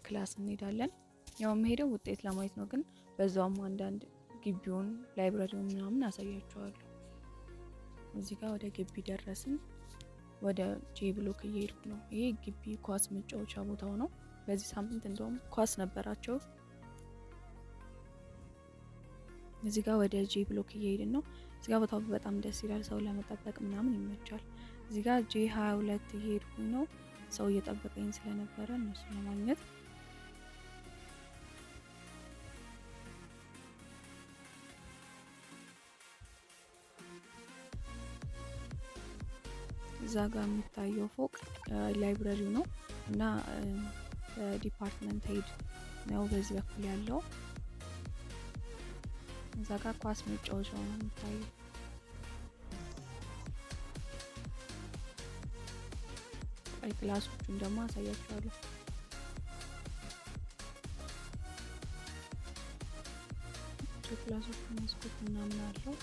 ክላስ እንሄዳለን። ያው የምሄደው ውጤት ለማየት ነው፣ ግን በዛውም አንዳንድ ግቢውን ላይብረሪውን ምናምን አሳያችኋለሁ። እዚህ ጋር ወደ ግቢ ደረስን። ወደ ጄ ብሎክ እየሄድኩ ነው። ይሄ ግቢ ኳስ መጫወቻ ቦታው ነው። በዚህ ሳምንት እንደውም ኳስ ነበራቸው። እዚህ ጋር ወደ ጄ ብሎክ እየሄድን ነው። እዚህ ጋር ቦታው በጣም ደስ ይላል። ሰው ለመጠበቅ ምናምን ይመቻል። እዚህ ጋር ጄ 22 እየሄድኩኝ ነው። ሰው እየጠበቀኝ ስለነበረ እነሱ ለማግኘት እዛ ጋር የሚታየው ፎቅ ላይብረሪው ነው እና ዲፓርትመንት ሄድ ነው በዚህ በኩል ያለው። እዛ ጋር ኳስ መጫወቻው ነው የሚታየው። ክላሶቹን ደግሞ አሳያችኋለሁ። ክላሶቹ መስኮት ምናምን አለው።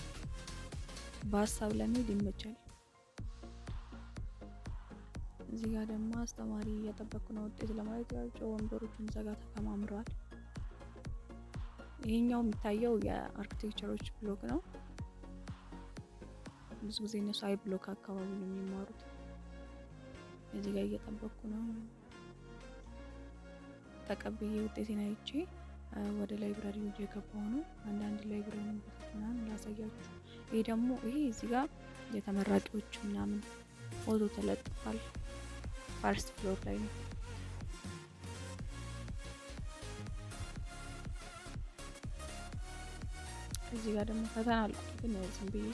በሀሳብ ለመሄድ ይመቻል። እዚህ ጋር ደግሞ አስተማሪ እየጠበቁ ነው ውጤት ለማየት። ያው ወንበሮቹን እዛ ጋር ተከማምረዋል። ይሄኛው የሚታየው የአርኪቴክቸሮች ብሎክ ነው። ብዙ ጊዜ እነሱ አይ ብሎክ አካባቢ ነው የሚማሩት። እዚህ ጋር እየጠበቁ ነው። ተቀብዬ ውጤቴን አይቼ ወደ ላይብራሪው እየገባሁ ነው። አንዳንድ ላይብራሪ ምናምን ላሳያችሁ። ይሄ ደግሞ እዚህ ጋር የተመራቂዎች ምናምን ፎቶ ተለጥፏል። ፈርስት ፍሎር ላይ ነው። እዚህ ጋር ደግሞ ፈተና አልቋል፣ ግን ዝም ብዬ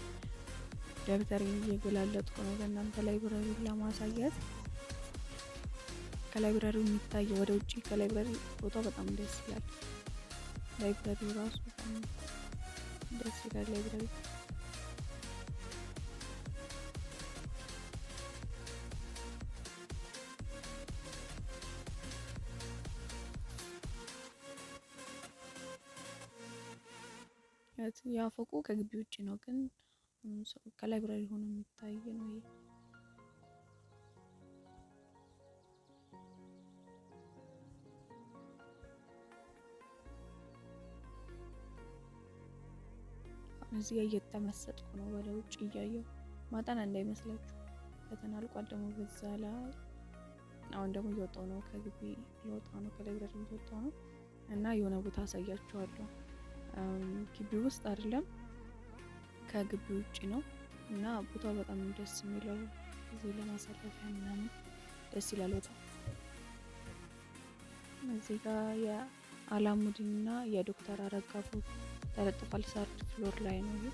ደብተሬን እየገላለጥኩ ነው ለእናንተ ላይብራሪውን ለማሳየት። ከላይብራሪው የሚታየው ወደ ውጪ ከላይብራሪ ቦታው በጣም ደስ ይላል። ላይብራሪው ራሱ በጣም ደስ ይላል። ላይብራሪ ያ ፎቁ ከግቢ ውጪ ነው፣ ግን ከላይብራሪ ሆኖ የሚታይ ነው። ይሄ እዚህ እየተመሰጥኩ ነው ወደ ውጭ እያየሁ። ማጠና እንዳይመስላችሁ ፈተና አልቋል። ደግሞ በዛ ላይ አሁን ደግሞ እየወጣሁ ነው ከግቢ ልወጣ ነው፣ ከላይብራሪ እየወጣሁ ነው እና የሆነ ቦታ አሳያችኋለሁ። ግቢ ውስጥ አይደለም ከግቢ ውጭ ነው እና ቦታው በጣም ደስ የሚለው ጊዜ ለማሳለፊያ ምናምን ደስ ይላል ቦታው። እዚህ ጋር የአላሙዲን እና የዶክተር አረጋ ፎቶ ተለጥፏል። ሰርድ ፍሎር ላይ ነው።